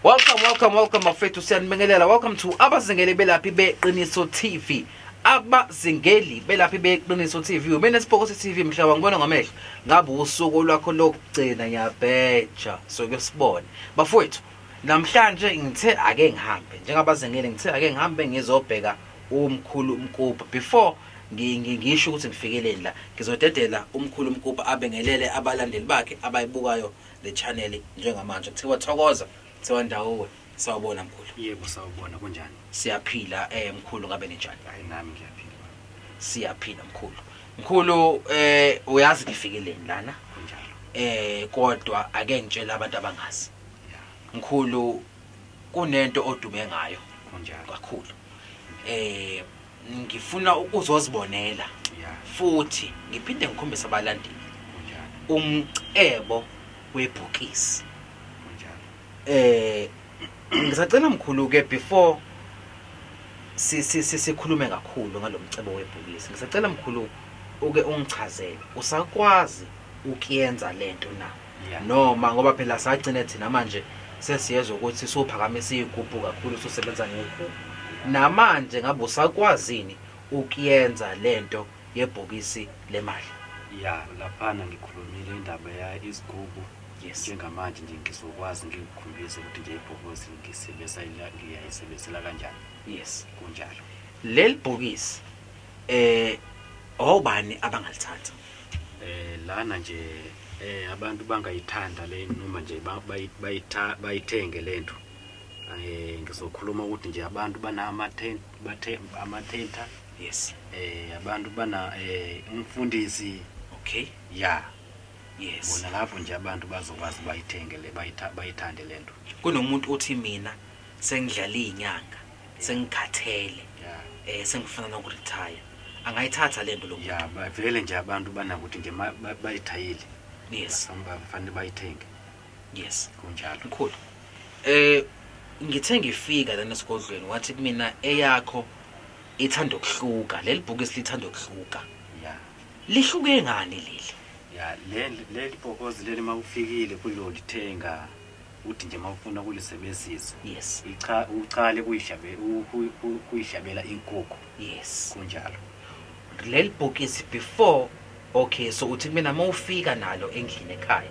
Welcome mafethu siyanibingelela. Welcome to abazingeli belaphi beqiniso TV. Abazingeli belaphi beqiniso TV. Mina Sibhokosi TV mhlaba ngibona ngamehlo. Ngabe usuku lwakho lokugcina ngiyabheja. So kusibone. Bafowethu, namhlanje ngithe ake ngihambe. Njengabazingeli ngithe ake ngihambe ngizobheka umkhulu umkupha before ngisho ukuthi ngifikelele la. Ngizodedela umkhulu umkupha abengelele abalandeli bakhe abayibukayo le channel njengamanje. Kuthiwa thokoza. Sewandawo sawubona mkhulu. Yebo sawubona kunjani? Siyaphila mkhulu ngabe nenjani? Hayi nami ngiyaphila. Siyaphila mkhulu. Mkhulu uyazi ngifikeleni lana Kunjalo. Kodwa ake ngitshela abantu abangazi. Mkhulu kunento odume ngayo Kunjalo. kakhulu. Ngifuna ukuzozibonela futhi ngiphinde ngikhombisa abalandeli umcebo webhokisi. Ngisacela mkhulu ke before sikhulume kakhulu ngalomcebo webhokisi. Ngisacela mkhulu uke ungichazele usakwazi ukuyenza lento na noma ngoba phela sagcina thina manje sesiyezwe ukuthi sophakamisa igubhu kakhulu sosebenza ngekho namanje ngabe usakwazini ukuyenza lento yebhokisi lemali. Laphana ngikhulumile indaba ya isigubhu. Yes. Njengamanje nje ngizokwazi ngikukhombisa ukuthi nje ibhokisi ngiyayisebenzela kanjani. Yes. Kunjalo. Leli bhokisi obani abangalithatha? Lana nje abantu bangayithanda le noma nje bayithenge lento. Ngizokhuluma ukuthi nje abantu bana amathenta. Yes. Abantu bana umfundisi. Okay. Yes. Bona lapho nje abantu bazokwazi bayithenge le bayithande lento. Kunomuntu uthi mina sengidlala izinyanga, sengikhathele. Sengifuna nokuretire. Angayithatha lento lo. Bavele nje abantu bana ukuthi nje bayithayile. Yes. Kufanele bayithenge. Yes. Kunjalo. Mkhulu. Ngithe ngifika lana esigodlweni wathi kumina eyakho ithanda ukuhluka. Leli bhokisi lithanda ukuhluka. Lihluke ngani leli? Leli bhokisi leli mawufikile kulolithenga uthi nje mawufuna ukulisebenzisa. Yes. Uqale kuyishabela inkukhu. Yes. Kunjalo. Leli bhokisi before okay so uthi mina mawufika nalo endlini ekhaya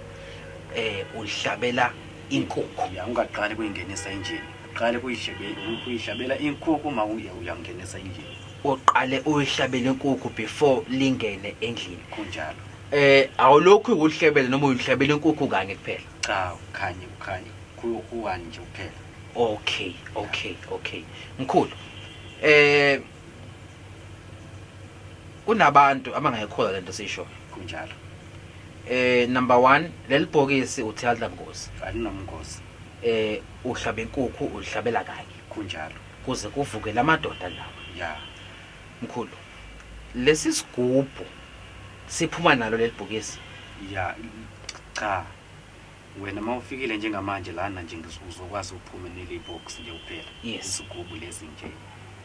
ulihlabela inkukhu. Ungaqale kuyingenisa injini. Uqale kuyishabela inkukhu uyangenisa injini. Uqale uyihlabela inkukhu before lingene endlini. Kunjalo. Awulokhu ukuhlebela noma uyihlabela inkukhu kanye kuphela? Cha, khanye kuwani nje kuphela. Okay. Mkhulu. Kunabantu abangayikholwa lento sisho. Kunjalo. Number 1, leli bhokisi uthi adla ngozi. Alinomngozi. Uhlaba inkukhu ulihlabela kanye. Kunjalo. Kuze kuvuke lamadoda lawa. Mkhulu. Lesi sigubhu siphuma nalo leli bhokisi. Cha. Wena mawufikile njengamanje lana nje uzokwazi ukuphume neli box nje kuphela. Yes. Isigubhu lezi nje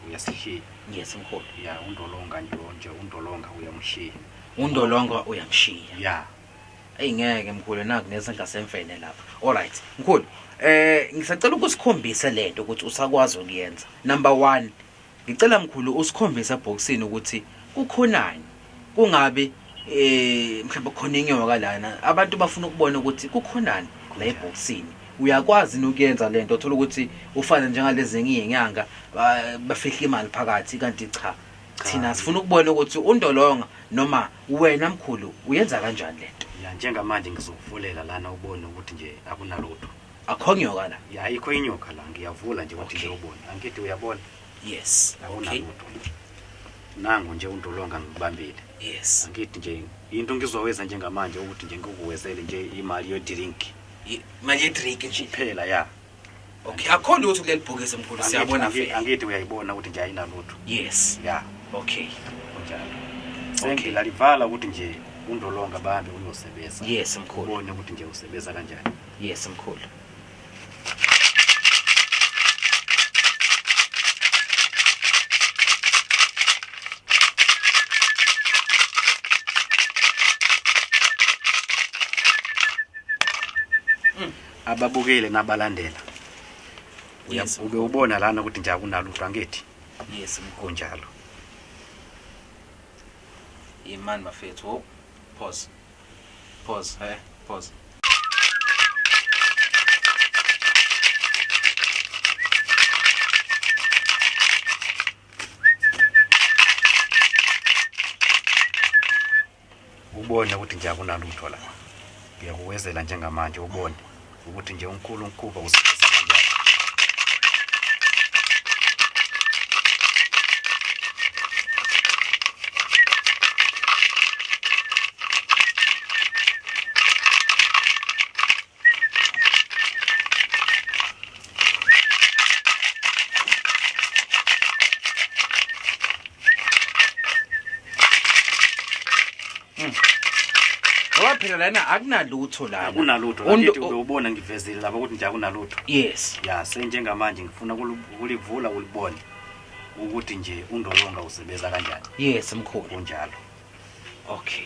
uyasishiya. Yes mkhulu. Undolonga nje undolonga uyamshiya. Undolonga uyamshiya. Ngeke mkhulu naku nesenga semfene lapha. Alright mkhulu. Ngisacela ukusikhombisa lento ukuthi usakwazi ukuyenza. Number 1, ngicela mkhulu usikhombisa ebhokisini ukuthi kukhonani. Kungabe mhlawumbe khona inyoka lana abantu bafuna ukubona ukuthi kukhonani la ebhokisini. Uyakwazi nokuyenza lento uthola ukuthi ufana njengalezi ngiyinyanga bafihla imali phakathi kanti cha thina sifuna ukubona ukuthi undolonga noma wena mkhulu uyenza kanjani lento. Njengamanje ngizokuvulela lana ubone ukuthi nje akunalutho. Akho nyoka la? Ayikho inyoka la ngiyavula nje ukuthi ngiyobona. Angithi uyabona? Yes. Okay. Nangu nje undolonga ngibambile. Yes. Angithi nje into ngizowenza njengamanje ukuthi nje ngikuwezele nje imali yo drink. Imali ye drink nje phela Okay, akho lutho kuleli bhokisi mkhulu siyabona vele. Angithi uyayibona ukuthi nje ayinalutho. Yes. Okay. Kunjalo. Sengilalivala ukuthi nje undolonga bambe uyosebenza. Yes mkhulu. Ubone ukuthi nje usebenza kanjani. Yes mkhulu. ababukeli nabalandela ube ubona lana ukuthi nje akunalutho angithi. Yes mkhulu. Kunjalo. Imani mafethu. Oh, pause. Pause. Ubone ukuthi nje akunalutho la. Ngiyakuwezela njengamanje ubone ukuthi nje uNkulunkulu umkhuba usebenza kanjani. Phela lana akunalutho la. Akunalutho lakithi ubona ngivezile lapha ukuthi nje akunalutho. Yes. Ya senjengamanje ngifuna ukulivula ulibone ukuthi nje undolonga usebenza kanjani. Yes mkhulu. Kunjalo. Okay.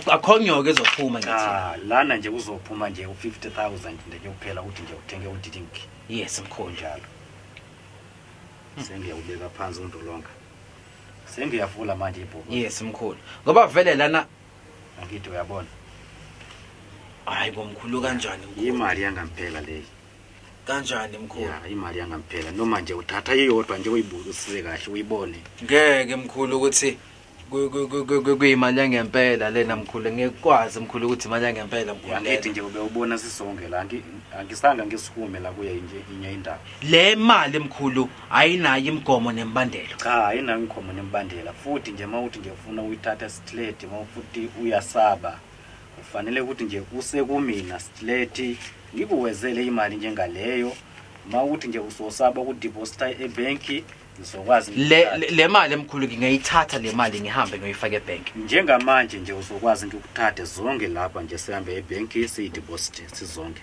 Akhonyoke ezophuma ngithi. Lana nje uzophuma nje u50,000 nje kuphela ukuthi nje uthenge udidinki. Yes mkhulu njalo. Sengiyawubeka phansi undolonga. Sengiyavula manje ibhuku. Yes mkhulu. Ngoba vele lana angithi uyabona. Hayi bomkhulu kanjani mkhulu? Imali yangampela leyi. Kanjani mkhulu? Ya imali yangampela noma nje uthatha iyodwa nje uyibuka usise kahle uyibone. Ngeke mkhulu ukuthi kuyimali yangempela lena mkhulu ngekwazi mkhulu ukuthi imali yangempela mkhulu. Angithi nje ube ubona sisonke la angisanga ngisukume la kuye nje inye indaba. Le mali mkhulu ayinayo imigomo nembandelo. Cha ayinayo imigomo nembandela futhi nje mawuthi nje ufuna uyithatha straight mawufuthi uyasaba ufanele ukuthi nje kusekumina straight ngikuwezele imali njengaleyo mawuthi nje usosaba ukudeposita ebanki ngizokwazi le mali emkhulu ngingayithatha le mali ngihambe ngoyifaka ebank. Njengamanje nje uzokwazi ngikuthathe zonke lapha nje sihambe ebanki siyideposit sizonke.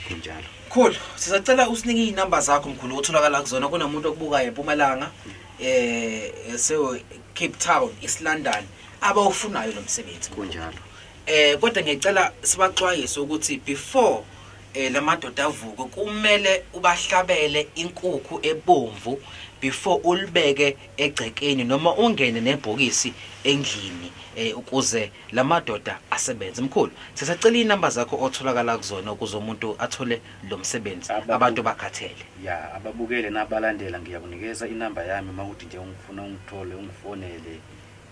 Kunjalo. Cool. Sizacela usinike inamba zakho mkhulu otholakala kuzona kunomuntu okubukayo eMpumalanga so Cape Town, East London abawufunayo lo msebenzi. Kunjalo. Kodwa ngiyacela sibaxwayise ukuthi before lamadoda avuke kumele ubahlabele inkukhu ebomvu before ulibeke egcekeni noma ungene nebhokisi endlini ukuze lamadoda asebenze mkhulu. Sisacela inamba zakho otholakala kuzona ukuze umuntu athole lo msebenzi abantu bakhathele. Ya ababukele nabalandela ngiyakunikeza inamba yami makuthi nje ungifuna ungithole ungifonele.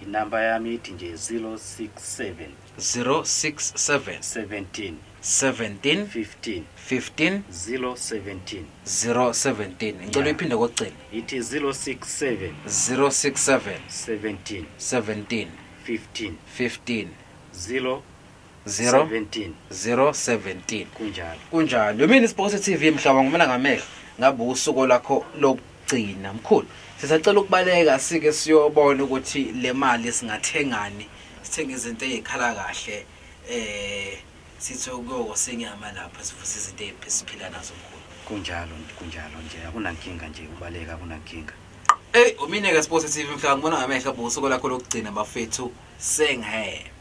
Inamba yami ithi nje 067 17 15 017 ngicela uyiphinde kokugcina. Ithi 067 17 15 017 kunjalo. Mina iSports TV mhlaba ngumana ngamehlo ngabe usuku lakho lokugcina mkhulu. Sisacela ukubaleka sike siyobona ukuthi le mali singathengani sithenga izinto ezikhala kahle sithi ukuyoko senyama lapha sifuthi izinto eziphila nazo mkhulu. Kunjalo nje akunankinga nje ubaleka akunankinga. Umina ke Sports TV mhlanga ngibona ngamehlo usuku lakho lokugcina bafethu senghe.